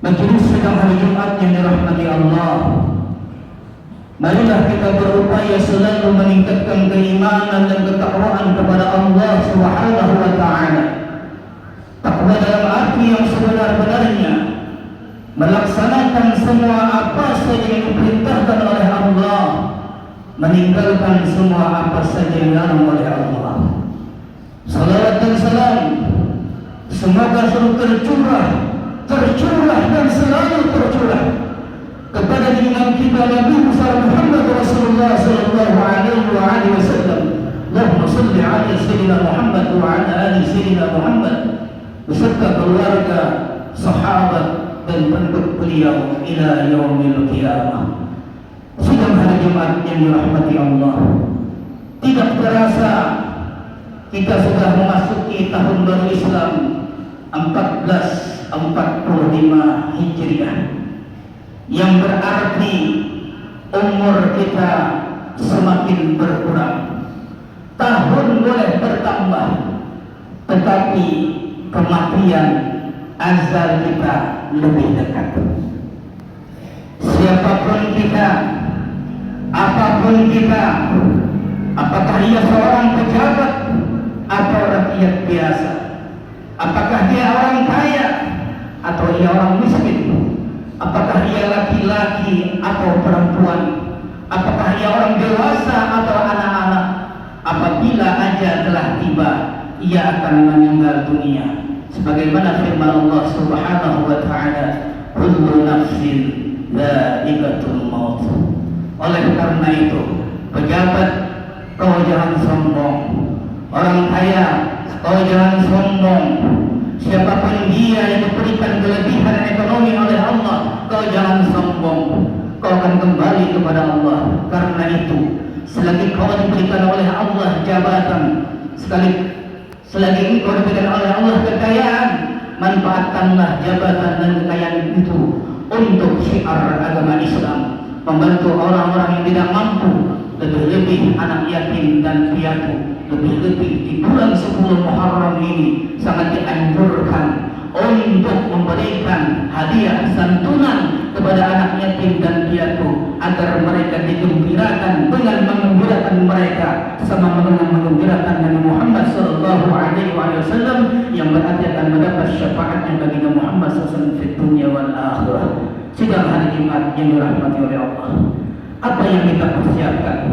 Majelis sidang hari Jumat yang dirahmati Allah, marilah kita berupaya selalu meningkatkan keimanan dan ketakwaan kepada Allah Subhanahu wa Ta'ala. Takwa dalam arti yang sebenar-benarnya, melaksanakan semua apa saja yang diperintahkan oleh Allah, meninggalkan semua apa saja yang dilarang oleh Allah. Salawat dan salam semoga selalu tercurah dan selalu tercurah kepada junjungan kita Nabi Muhammad Rasulullah sallallahu alaihi wasallam. Allahumma shalli ala sayyidina Muhammad wa ala ali sayyidina Muhammad beserta keluarga, sahabat dan pengikut beliau ila yaumil qiyamah. Sidang hari Jumat yang dirahmati Allah, tidak terasa kita sudah memasuki tahun baru Islam 1445 Hijriah, yang berarti umur kita semakin berkurang. Tahun boleh bertambah, tetapi kematian azal kita lebih dekat. Siapapun kita, apapun kita, apakah ia seorang pejabat atau rakyat biasa, apakah dia orang kaya atau ia orang miskin, apakah ia laki-laki atau perempuan, apakah ia orang dewasa atau anak-anak, apabila ajal telah tiba, ia akan meninggal dunia. Sebagaimana firman Allah Subhanahu wa Ta'ala, kullu nafsin dha'iqatul maut. Oleh karena itu, pejabat, kau jangan sombong. Orang kaya, kau jangan sombong. Siapapun dia yang diberikan kelebihan ekonomi oleh Allah, kau jangan sombong. Kau akan kembali kepada Allah. Karena itu, selagi kau diberikan oleh Allah jabatan, selagi engkau diberikan oleh Allah kekayaan, manfaatkanlah jabatan dan kekayaan itu untuk syiar agama Islam, membantu orang-orang yang tidak mampu, lebih-lebih anak yatim dan piatu. Lebih-lebih di bulan 10 Muharram ini sangat dianjurkan untuk memberikan hadiah santunan kepada anak yatim dan piatu, agar mereka digembirakan dengan menggembirakan mereka sama dengan menggembirakan Nabi Muhammad sallallahu alaihi wasallam, yang berarti akan mendapat syafaatnya bagi Nabi Muhammad sallallahu di dunia wal akhirah. Sidang hari Jumat yang dirahmati oleh Allah, apa yang kita persiapkan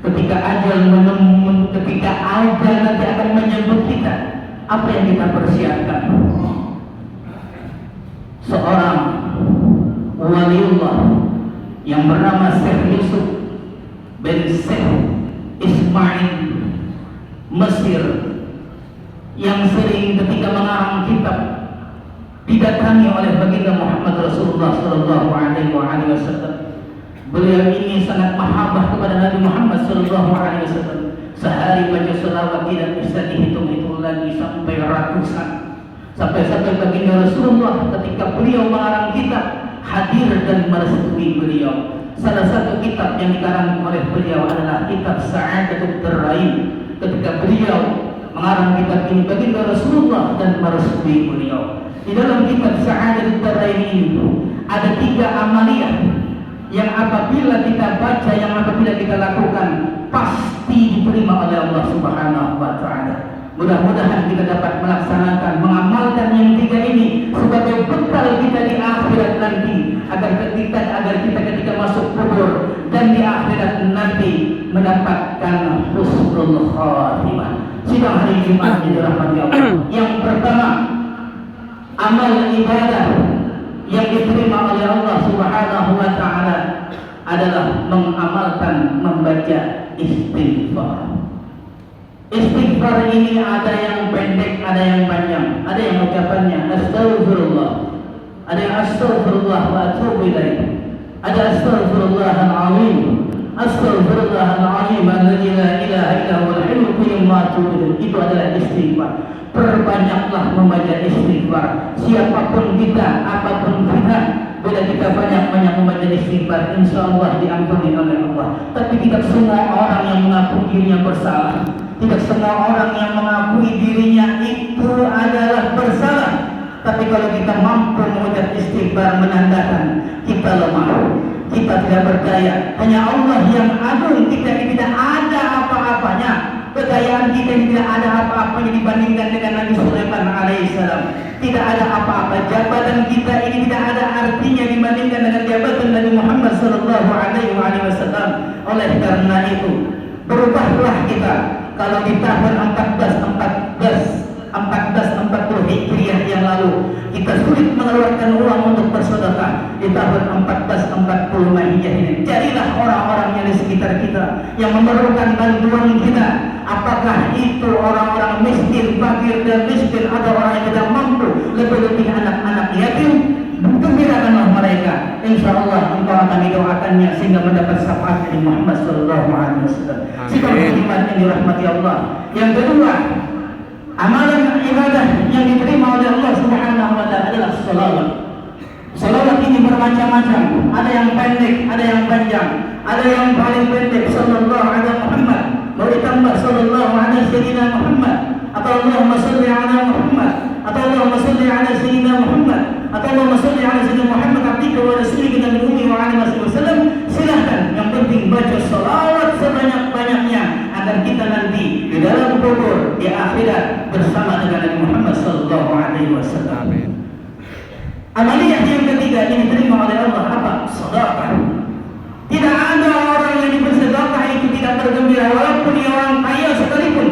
ketika ajal nanti akan menyambut kita? Apa yang kita persiapkan? Seorang waliullah yang bernama Syekh Yusuf bin Syekh Ismail Mesir, yang sering ketika mengarang kitab didatangi oleh baginda Muhammad Rasulullah sallallahu alaihi wasallam. Beliau ini sangat mahabbah kepada Nabi Muhammad sallallahu alaihi wasallam. Sehari baca selawat tidak bisa dihitung-hitung lagi, sampai ratusan. Sampai baginda Rasulullah ketika beliau mengarang kitab hadir dan merestui beliau. Salah satu kitab yang dikarang oleh beliau adalah kitab Sa'adatul Darrain. Ketika beliau mengarang kitab ini, baginda Rasulullah dan merestui beliau. Di dalam kitab Sa'adatul Darrain ini ada 3 amaliyah yang apabila kita baca, yang apabila kita lakukan, pasti diterima oleh Allah Subhanahu wa Ta'ala. Mudah-mudahan kita dapat melaksanakan, mengamalkan yang 3 ini sebagai bekal kita di akhirat nanti, agar kita ketika masuk kubur dan di akhirat nanti mendapatkan husnul khatimah. Sidang hari Jumat yang dirahmati Allah, yang pertama, amal ibadah yang diterima oleh Allah Subhanahu wa Ta'ala adalah mengamalkan membaca istighfar. Istighfar ini ada yang pendek, ada yang panjang, ada yang ucapannya astaghfirullah, ada yang astaghfirullah wa atubu ilaih, ada astaghfirullahalazim, astaghfirullahalazim alladzi la ilaha illa huwal hayyul qayyum wa atubu ilaih. Itu adalah istighfar. Perbanyaklah membaca istighfar. Siapapun kita, apapun kita, bila kita banyak-banyak membaca istighfar, insya Allah diampuni oleh Allah. Tapi tidak semua orang yang mengaku dirinya bersalah, tidak semua orang yang mengakui dirinya itu adalah bersalah. Tapi kalau kita mampu mengucap istighfar menandakan kita lemah, kita tidak berdaya. Hanya Allah yang agung, kita ini tidak ada apa-apanya. Kekayaan kita ini tidak ada apa-apanya dibandingkan dengan Nabi Sulaiman alaihissalam. Tidak ada apa-apa. Jabatan kita ini tidak ada artinya dibandingkan dengan jabatan Nabi Muhammad sallallahu alaihi wasallam. Oleh karena itu, berubahlah kita. Kalau di tahun 1440 Hijriah yang lalu kita sulit mengeluarkan uang untuk bersedekah, di tahun 1440 Hijriah ini carilah orang-orang yang di sekitar kita yang memerlukan bantuan kita. Apakah itu orang-orang miskin, fakir dan miskin, atau orang yang tidak mampu, lebih-lebih anak-anak yatim, gembirakanlah mereka. Insya Allah engkau akan didoakannya sehingga mendapat syafaat dari Muhammad sallallahu alaihi wasallam. Sikap iman yang dirahmati Allah. Yang kedua, amalan ibadah yang diterima oleh Allah Subhanahu wa taala adalah salawat. Salawat ini bermacam-macam, ada yang pendek, ada yang panjang. Ada yang paling pendek sallallahu alaihi Muhammad, mau ditambah sallallahu alaihi sayyidina Muhammad, atau Allahumma shalli ala Muhammad, atau Allahumma shalli ala sayyidina Muhammad, atau Allahumma shalli ala sayyidina Muhammad abdika wa rasulika nabi ummi wa alihi wasallam. Silahkan, yang penting baca salawat sebanyak-banyaknya agar kita nanti di dalam kubur di akhirat bersama dengan Nabi Muhammad sallallahu alaihi wasallam. Amin. Amaliyah yang ketiga yang diterima oleh Allah apa? Sedekah. Tidak ada orang yang diberi sedekah itu tidak bergembira, walaupun dia orang kaya sekalipun.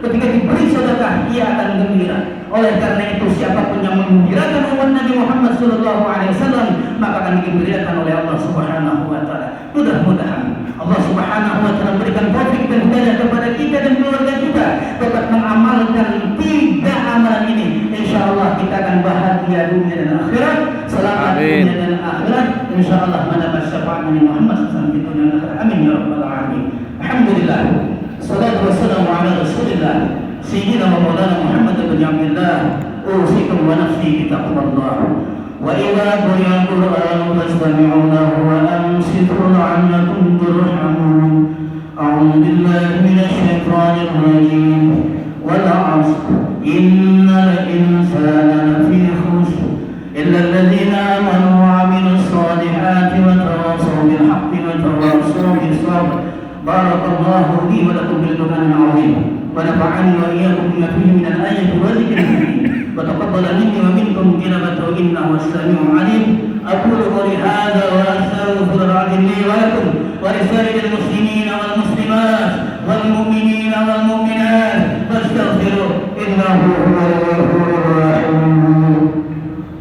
Ketika diberi sedekah, ia akan gembira. Oleh karena itu, siapapun yang menggembirakan umat Nabi Muhammad SAW, maka akan digembirakan oleh Allah Subhanahu wa taala. Mudah-mudahan Allah Subhanahu wa taala memberikan taufik dan hidayah kepada kita dan keluarga kita dapat mengamalkan tiga amalan ini. Insyaallah kita akan bahagia dunia dan akhirat, selamat dunia dan akhirat. Insyaallah mendapat syafaat Nabi Muhammad SAW di dunia dan akhirat. Amin ya rabbal alamin. Alhamdulillah. Salatu wassalamu ala Rasulillah Sayyidina wa Maulana Muhammad bin Abdullah. Usikum wa nafsi bitaqwallah. وإذا قرئ القرآن فاستمعوا له وأنصتوا لعلكم ترحمون. أعوذ بالله من الشيطان الرجيم. والعصر إن الإنسان لفي خسر إلا الذين آمنوا وعملوا الصالحات وتواصوا بالحق وتواصوا بالصبر. بارك الله لي ولكم بالقرآن العظيم ونفعني وإياكم بما فيه من الآية والذكر الحكيم وتقبل مني ومنكم كلمته إنه السميع العليم. أقول قولي هذا وأستغفر الله لي ولكم ولسائر المسلمين والمسلمات والمؤمنين والمؤمنات فاستغفروه إنه هو الغفور الرحيم.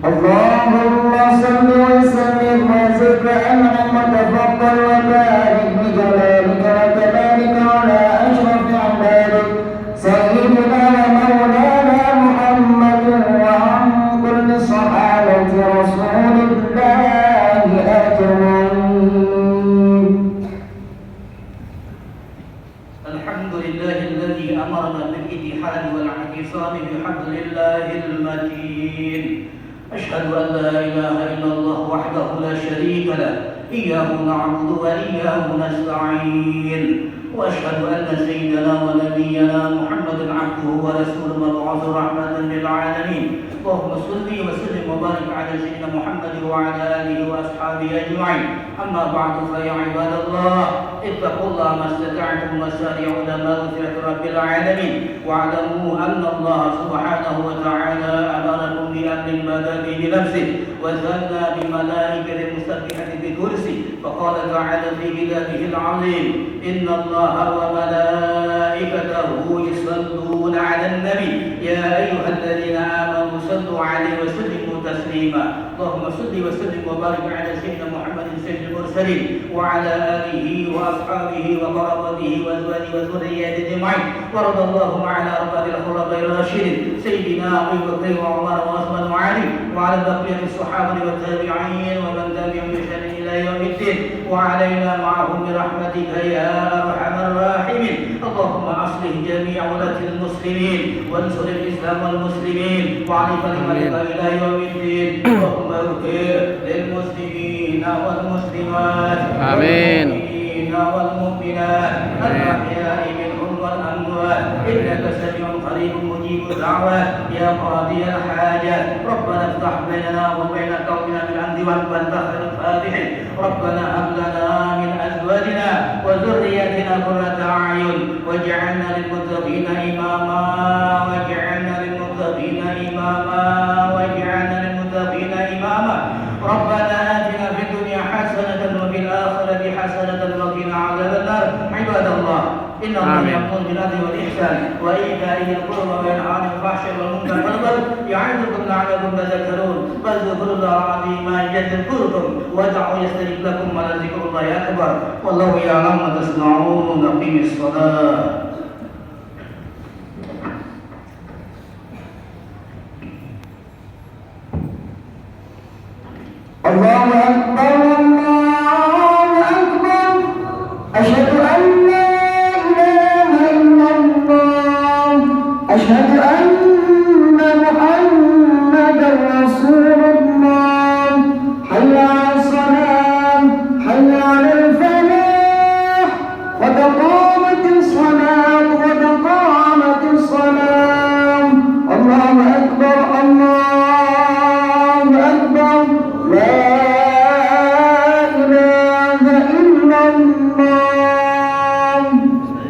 اللهم صل وسلم وزد وأنعم وتفضل وبارك بجلالك وكمالك على أشرف عبادك سيدنا ومولانا محمد وعن كل صحابة رسول الله أجمعين. الحمد لله الذي أمرنا بالاتحاد والاعتصام بحبل الله المتين. أشهد أن لا إله إلا الله وحده لا شريك له إياه نعبد وإياه نستعين. وأشهد أن سيدنا ونبينا محمد عبده ورسوله مبعوث رحمة للعالمين. اللهم صل وسلم وبارك على سيدنا محمد وعلى آله وأصحابه أجمعين. أما بعد فيا عباد الله اتقوا الله ما استطعتم وسارعوا إلى مغفرة رب العالمين واعلموا أن الله سبحانه وتعالى أمركم بأمر بدأ بنفسه وثنى بملائكة المسبحة بكرسي فقال تعالى في كتابه العظيم إن الله وملائكته يصلون على النبي يا أيها الذين آمنوا صلوا عليه وسلموا تسليما. اللهم صل وسلم وبارك على سيدنا محمد سيد المرسلين وعلى آله وأصحابه وقرابته وأزواجه وذرياته أجمعين. وارض اللهم على أرباب الخلفاء الراشدين سيدنا أبي بكر وعمر وعثمان وعلي وعلى بقية الصحابة والتابعين ومن تبعهم بإحسان إلى يوم الدين وعلينا معهم برحمتك يا أرحم الراحمين. اللهم أصلح جميع ولاة المسلمين وانصر الإسلام والمسلمين وعلي كلمتك إلى يوم الدين. اللهم اغفر للمسلمين والمسلمات آمين والمؤمنين والمؤمنات الأحياء منهم والأموات إنك سميع قريب مجيب الدعوات يا قاضي الحاجات ربنا افتح بيننا وبين قومنا بالحمد وانت خير الفاتحين ربنا هب لنا من ازواجنا وذرياتنا قرة اعين واجعلنا للمتقين اماما واجعلنا للمتقين اماما واجعلنا للمتقين اماما ربنا آتنا في الدنيا حسنة وفي الآخرة حسنة وقنا عذاب النار عباد الله إن الله يأمر بالعدل والإحسان وإيتاء ذي القربى وينهى عن الفحشاء والمنكر والبغي يعظكم لعلكم تذكرون فاذكروا الله العظيم يذكركم ودعوا يستجب لكم ولذكر الله أكبر والله يعلم ما تصنعون أقيموا الصلاة الله أكبر